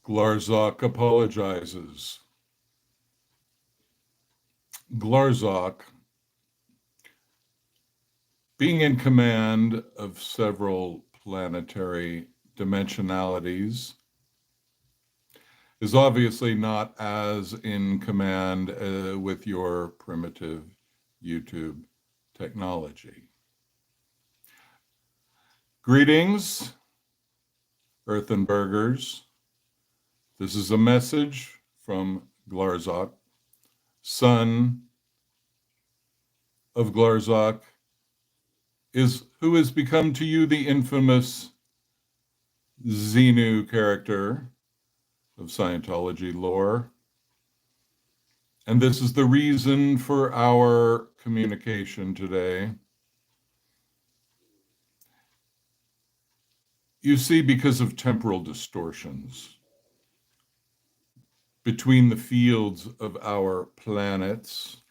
Glarzok apologizes. Glarzok, being in command of several planetary dimensionalities, is obviously not as in command with your primitive YouTube technology. Greetings, Earthenburgers. This is a message from Glarzok, son of Glarzok, who has become to you the infamous Xenu character of Scientology lore. And this is the reason for our communication today. You see, because of temporal distortions between the fields of our planets,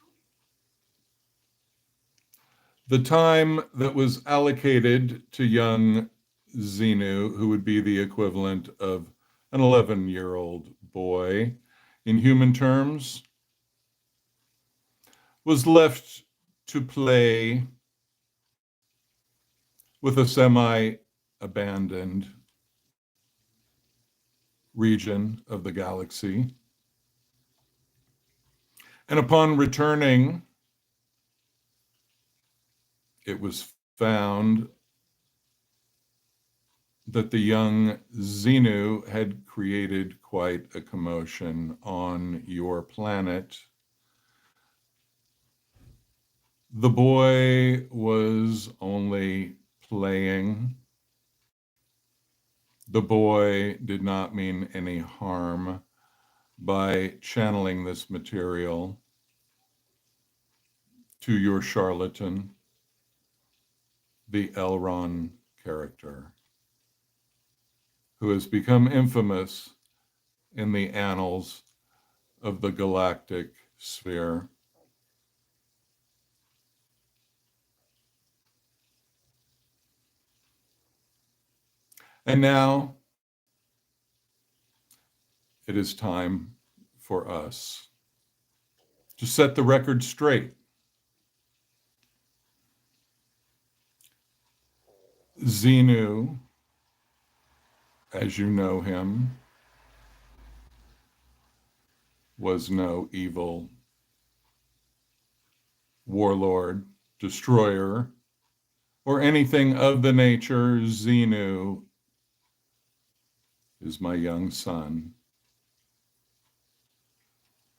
the time that was allocated to young Xenu, who would be the equivalent of an 11-year-old boy in human terms, was left to play with a semi-abandoned region of the galaxy. And upon returning, it was found that the young Xenu had created quite a commotion on your planet. The boy was only playing. The boy did not mean any harm by channeling this material to your charlatan, the Elron character, who has become infamous in the annals of the galactic sphere. And now it is time for us to set the record straight. Xenu, as you know him, was no evil warlord, destroyer, or anything of the nature. Xenu is my young son,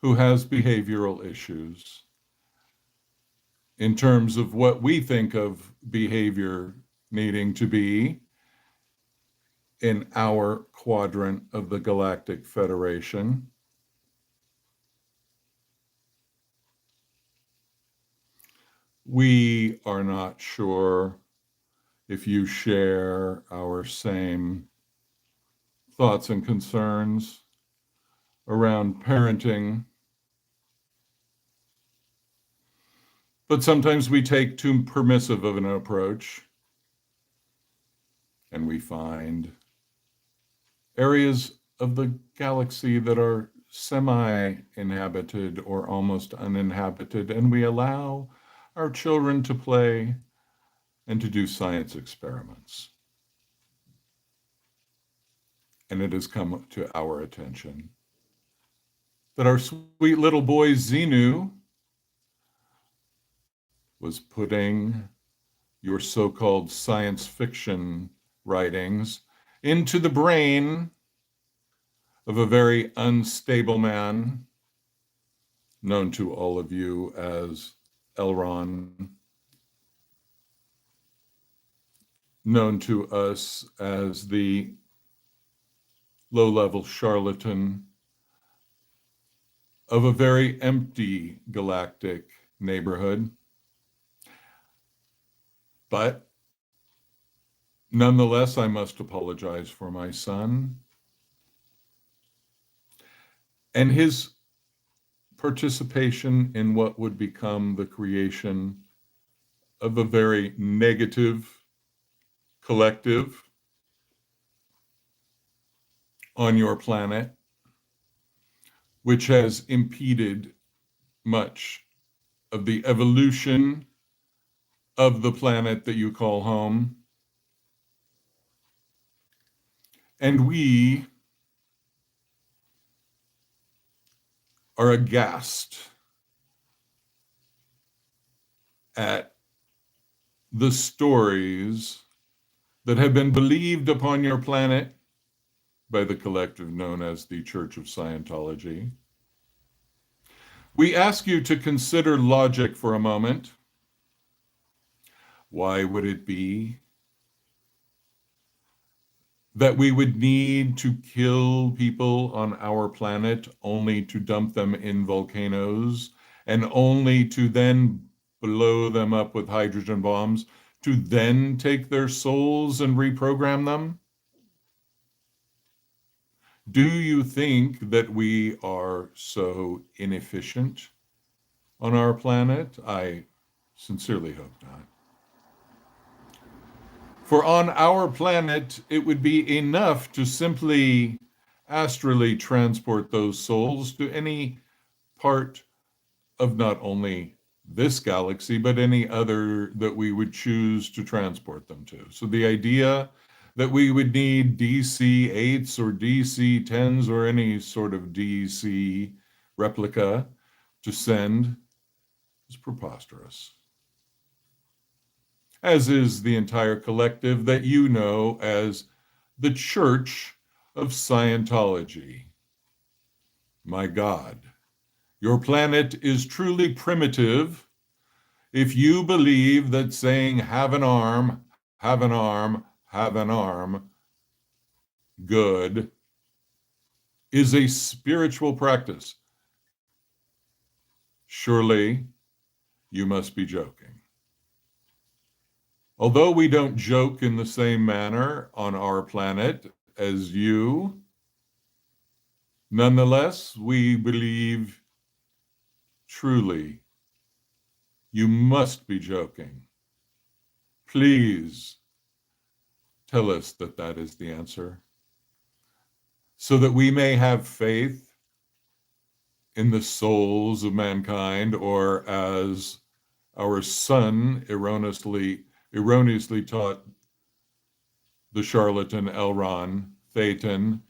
who has behavioral issues in terms of what we think of behavior needing to be in our quadrant of the Galactic Federation. We are not sure if you share our same thoughts and concerns around parenting, but sometimes we take too permissive of an approach, and we find areas of the galaxy that are semi-inhabited or almost uninhabited, and we allow our children to play and to do science experiments. And it has come to our attention that our sweet little boy Xenu was putting your so-called science fiction writings into the brain of a very unstable man known to all of you as Elron, known to us as the low-level charlatan of a very empty galactic neighborhood. But nonetheless, I must apologize for my son and his participation in what would become the creation of a very negative collective on your planet, which has impeded much of the evolution of the planet that you call home. And we are aghast at the stories that have been believed upon your planet by the collective known as the Church of Scientology. We ask you to consider logic for a moment. Why would it be that we would need to kill people on our planet only to dump them in volcanoes and only to then blow them up with hydrogen bombs to then take their souls and reprogram them? Do you think that we are so inefficient on our planet? I sincerely hope not. For on our planet, it would be enough to simply astrally transport those souls to any part of not only this galaxy, but any other that we would choose to transport them to. So the idea that we would need DC 8s or DC 10s or any sort of DC replica to send is preposterous. As is the entire collective that you know as the Church of Scientology. My God, your planet is truly primitive if you believe that saying have an arm, have an arm, have an arm, good, is a spiritual practice. Surely you must be joking. Although we don't joke in the same manner on our planet as you, nonetheless, we believe truly you must be joking. Please tell us that that is the answer, so that we may have faith in the souls of mankind, or as our son erroneously taught the charlatan Elron, Thetan,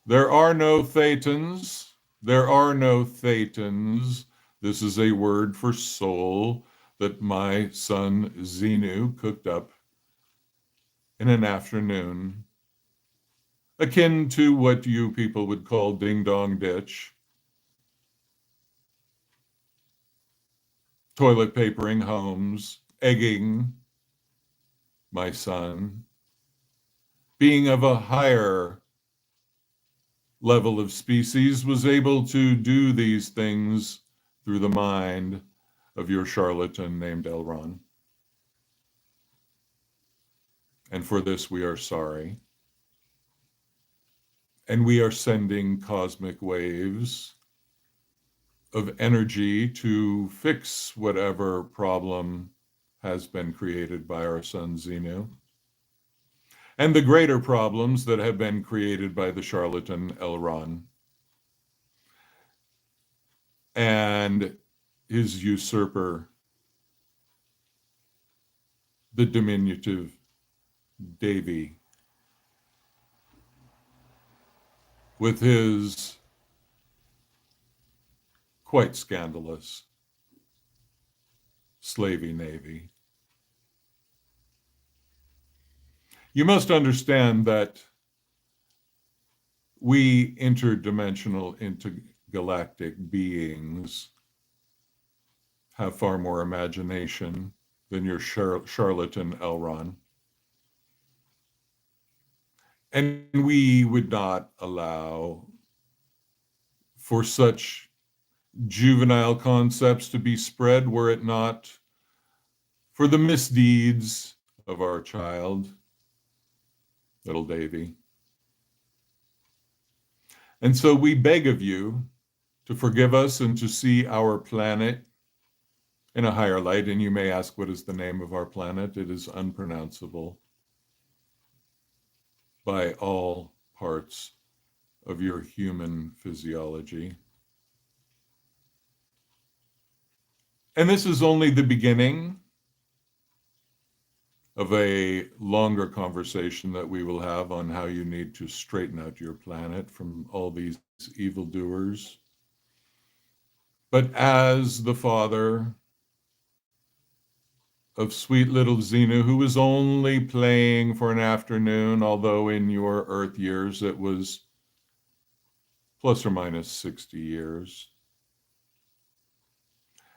there are no Thetans, there are no Thetans. This is a word for soul that my son Xenu cooked up in an afternoon, akin to what you people would call ding dong ditch, toilet papering homes, egging my son, being of a higher level of species, was able to do these things through the mind of your charlatan named Elron. And for this we are sorry. And we are sending cosmic waves of energy to fix whatever problem has been created by our son Xenu, and the greater problems that have been created by the charlatan Elron and his usurper, the diminutive Davey, with his quite scandalous slavey navy. You must understand that we interdimensional, intergalactic beings have far more imagination than your charlatan Elron. And we would not allow for such juvenile concepts to be spread were it not for the misdeeds of our child, little Davey. And so we beg of you to forgive us and to see our planet in a higher light. And you may ask, what is the name of our planet? It is unpronounceable by all parts of your human physiology. And this is only the beginning of a longer conversation that we will have on how you need to straighten out your planet from all these evildoers. But as the father of sweet little Xenu, who was only playing for an afternoon, although in your Earth years it was plus or minus 60 years,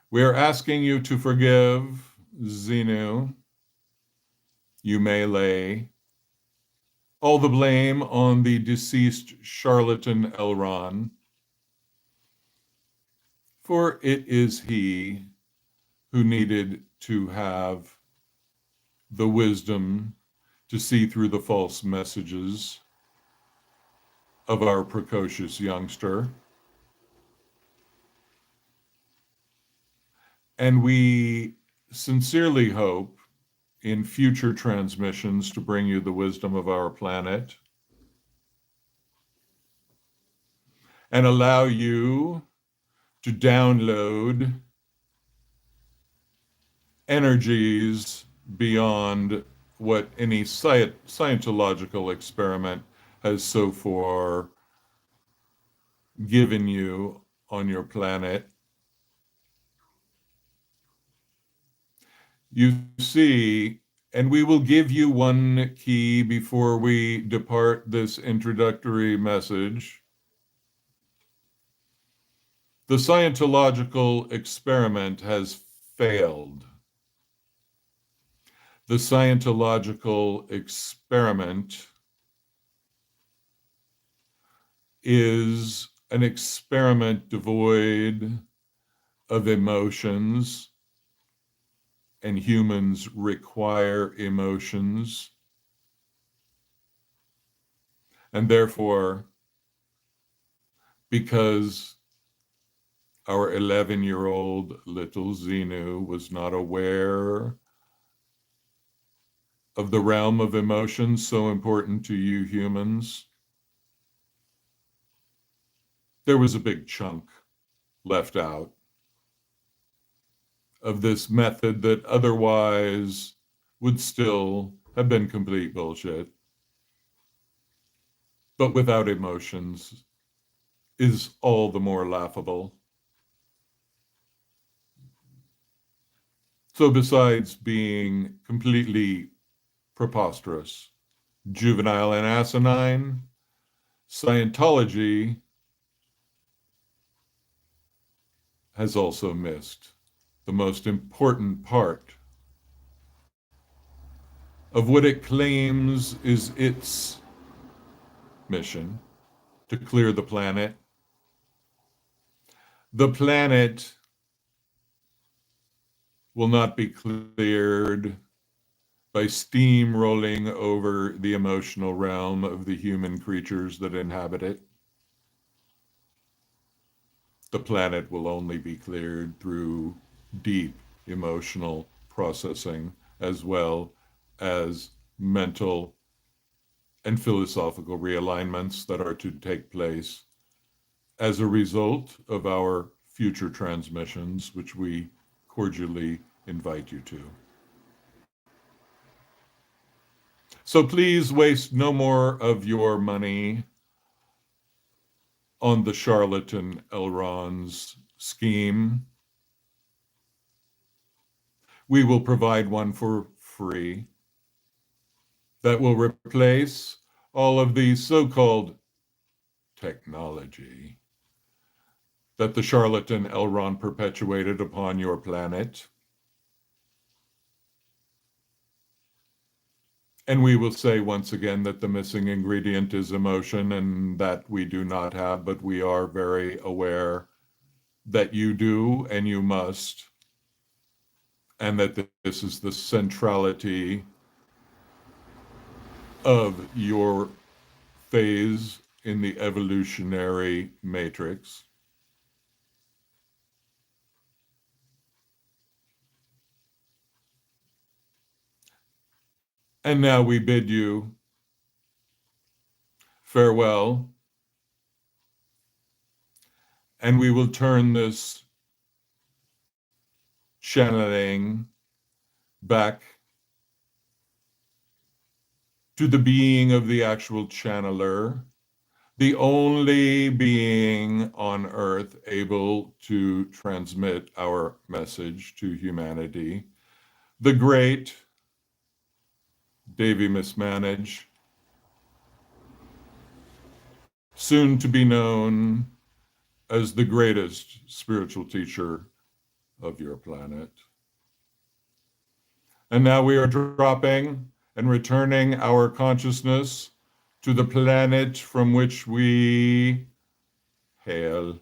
we are asking you to forgive Xenu. You may lay all the blame on the deceased charlatan Elron, for it is he who needed to have the wisdom to see through the false messages of our precocious youngster. And we sincerely hope in future transmissions to bring you the wisdom of our planet and allow you to download energies beyond what any scientological experiment has so far given you on your planet. You see, and we will give you one key before we depart this introductory message. The Scientological experiment has failed. The Scientological experiment is an experiment devoid of emotions, and humans require emotions. And therefore, because our 11-year-old little Xenu was not aware of the realm of emotions so important to you humans, there was a big chunk left out of this method that otherwise would still have been complete bullshit. But without emotions is all the more laughable. So besides being completely preposterous, juvenile, and asinine, Scientology has also missed the most important part of what it claims is its mission: to clear the planet. The planet will not be cleared by steamrolling over the emotional realm of the human creatures that inhabit it. The planet will only be cleared through deep emotional processing, as well as mental and philosophical realignments that are to take place as a result of our future transmissions, which we cordially invite you to. So please waste no more of your money on the charlatan Elron's scheme. We will provide one for free that will replace all of the so-called technology that the charlatan Elron perpetuated upon your planet. And we will say once again that the missing ingredient is emotion, and that we do not have, but we are very aware that you do and you must, and that this is the centrality of your phase in the evolutionary matrix. And now we bid you farewell And we will turn this channeling back to the being of the actual channeler, the only being on earth able to transmit our message to humanity, the great Davey Mismanige, soon to be known as the greatest spiritual teacher of your planet. And now we are dropping and returning our consciousness to the planet from which we hail.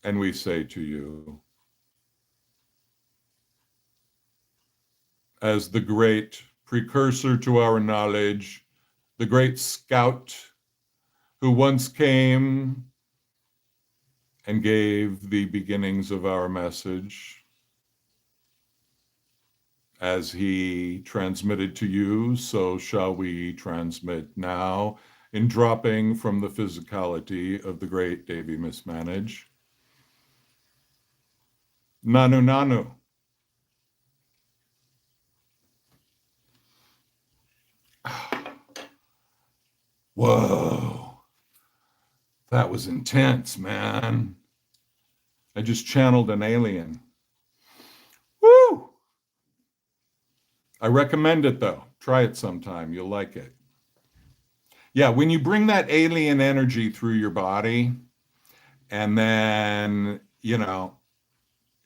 And we say to you, as the great precursor to our knowledge, the great scout who once came and gave the beginnings of our message, as he transmitted to you, so shall we transmit now in dropping from the physicality of the great Davey Mismanige. Nanu Nanu. Whoa, that was intense, man. I just channeled an alien. Woo! I recommend it though. Try it sometime. You'll like it. Yeah, when you bring that alien energy through your body, and then,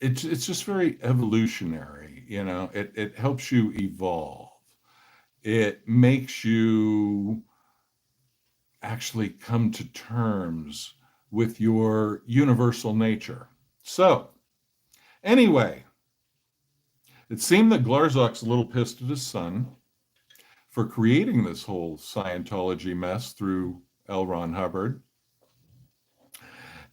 it's just very evolutionary, it helps you evolve. It makes you actually come to terms with your universal nature. So, anyway, it seemed that Glarzok's a little pissed at his son for creating this whole Scientology mess through L. Ron Hubbard.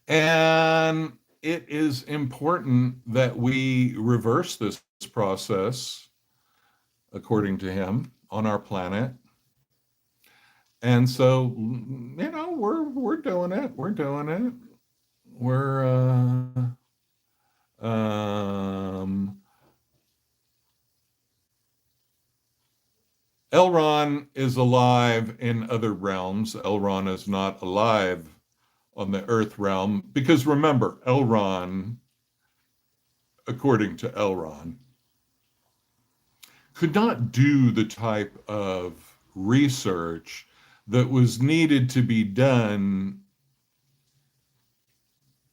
And it is important that we reverse this process, according to him, on our planet. And so, we're doing it. We're doing it. We're Elron is alive in other realms. Elron is not alive on the Earth realm because remember, Elron, according to Elron, could not do the type of research that was needed to be done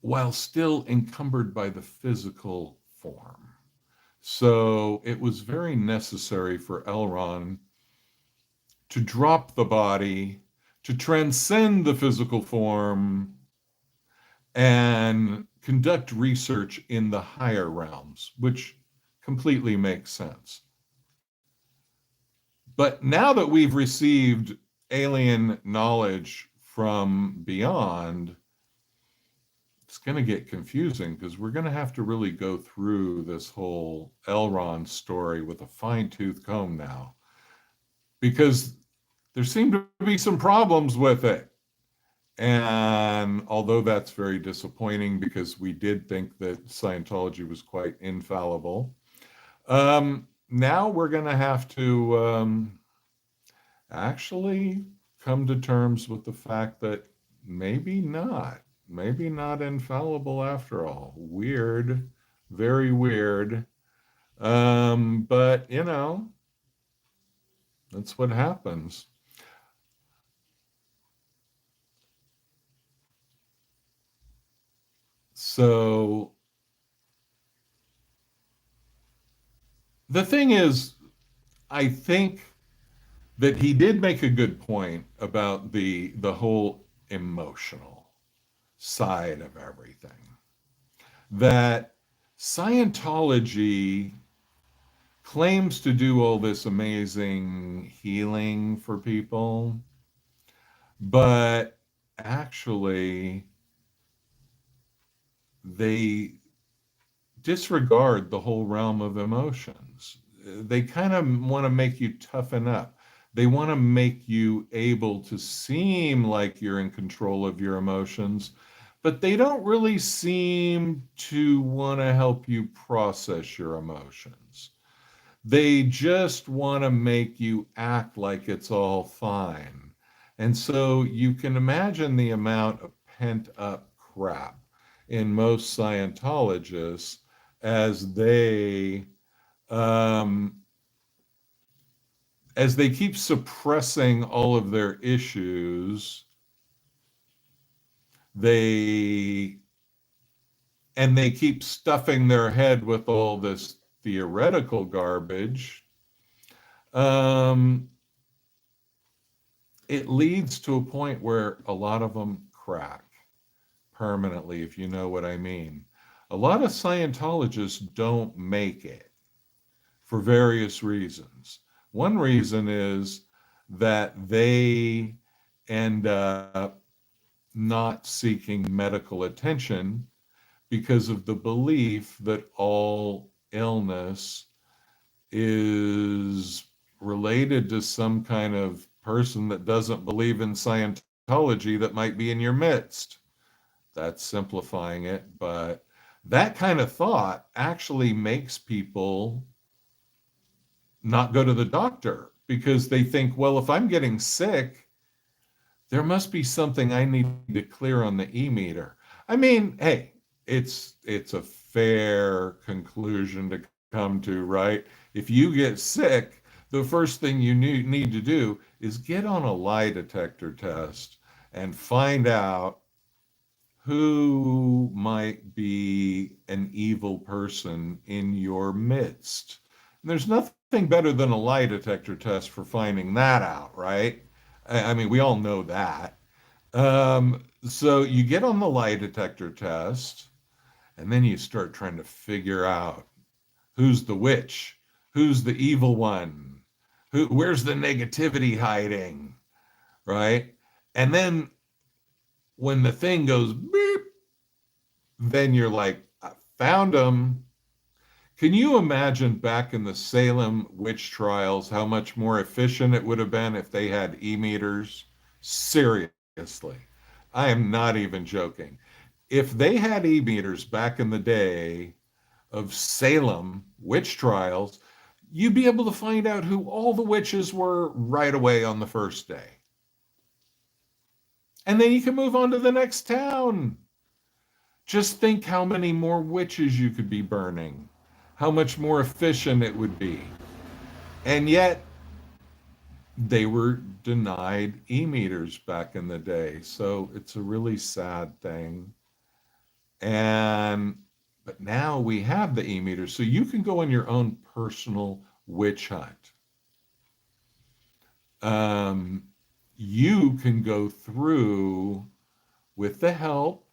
while still encumbered by the physical form. So it was very necessary for Elron to drop the body, to transcend the physical form, and conduct research in the higher realms, which completely makes sense. But now that we've received alien knowledge from beyond, it's going to get confusing because we're going to have to really go through this whole Elron story with a fine-tooth comb now, because there seem to be some problems with it. And although that's very disappointing because we did think that Scientology was quite infallible, now we're going to have to actually come to terms with the fact that maybe not infallible after all. Weird, very weird. But that's what happens. So the thing is, I think that he did make a good point about the whole emotional side of everything. That Scientology claims to do all this amazing healing for people, but actually they disregard the whole realm of emotions. They kind of want to make you toughen up. They want to make you able to seem like you're in control of your emotions, but they don't really seem to want to help you process your emotions. They just want to make you act like it's all fine. And so you can imagine the amount of pent up crap in most Scientologists as um, they keep suppressing all of their issues. They they keep stuffing their head with all this theoretical garbage. Um, it leads to a point where a lot of them crack permanently, if you know what I mean. A lot of Scientologists don't make it for various reasons. One reason is that they end up not seeking medical attention because of the belief that all illness is related to some kind of person that doesn't believe in Scientology that might be in your midst. That's simplifying it, but that kind of thought actually makes people not go to the doctor because they think, well, if I'm getting sick, there must be something I need to clear on the e-meter. I mean, hey, it's a fair conclusion to come to, right? If you get sick, the first thing you need to do is get on a lie detector test and find out who might be an evil person in your midst. And there's nothing better than a lie detector test for finding that out, right? I mean, we all know that. So you get on the lie detector test, and then you start trying to figure out who's the witch, who's the evil one, where's the negativity hiding, right? And then when the thing goes beep, then you're like, I found them. Can you imagine back in the Salem witch trials how much more efficient it would have been if they had e-meters? Seriously. I am not even joking. If they had e-meters back in the day of Salem witch trials, you'd be able to find out who all the witches were right away on the first day. And then you can move on to the next town. Just think how many more witches you could be burning, how much more efficient it would be. And yet, they were denied e-meters back in the day. So it's a really sad thing. But now we have the e-meters, so you can go on your own personal witch hunt. You can go through with the help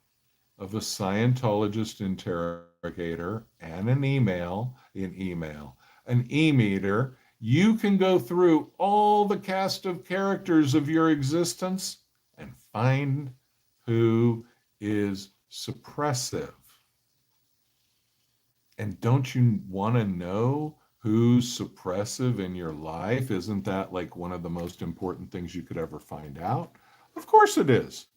of a Scientologist interrogator and an e-meter. You can go through all the cast of characters of your existence and find who is suppressive. And don't you want to know who's suppressive in your life? Isn't that like one of the most important things you could ever find out? Of course it is.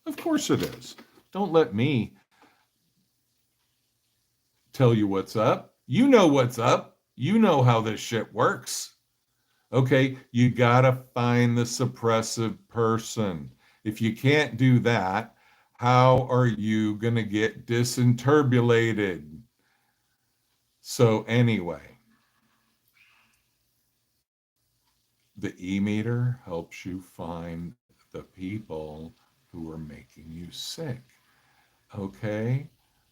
Of course it is. Don't let me tell you what's up. You know what's up. You know how this shit works. Okay, you gotta find the suppressive person. If you can't do that, how are you gonna get disinterbulated? So anyway, the e-meter helps you find the people who are making you sick. Okay?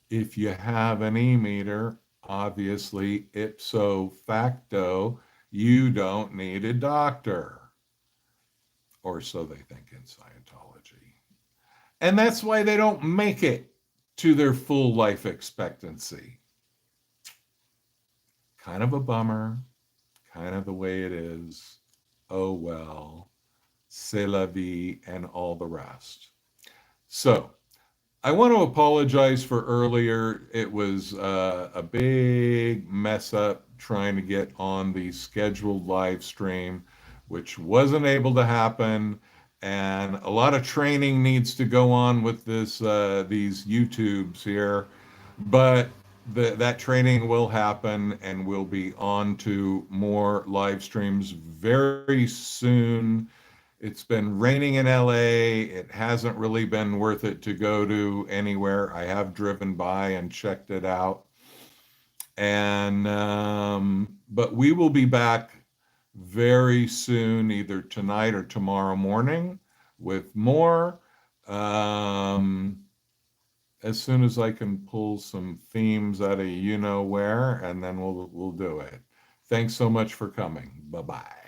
If you have an e-meter, obviously, ipso facto, you don't need a doctor. Or so they think in Scientology. And that's why they don't make it to their full life expectancy. Kind of a bummer, kind of the way it is. Oh well, c'est la vie, and all the rest. So, I want to apologize for earlier. It was a big mess up trying to get on the scheduled live stream which wasn't able to happen. And a lot of training needs to go on with these YouTubes here, but that training will happen, and we'll be on to more live streams very soon. It's been raining in LA. It hasn't really been worth it to go to anywhere. I have driven by and checked it out. And but we will be back very soon, either tonight or tomorrow morning, with more. Um, as soon as I can pull some themes out of you know where, and then we'll do it. Thanks so much for coming. Bye bye.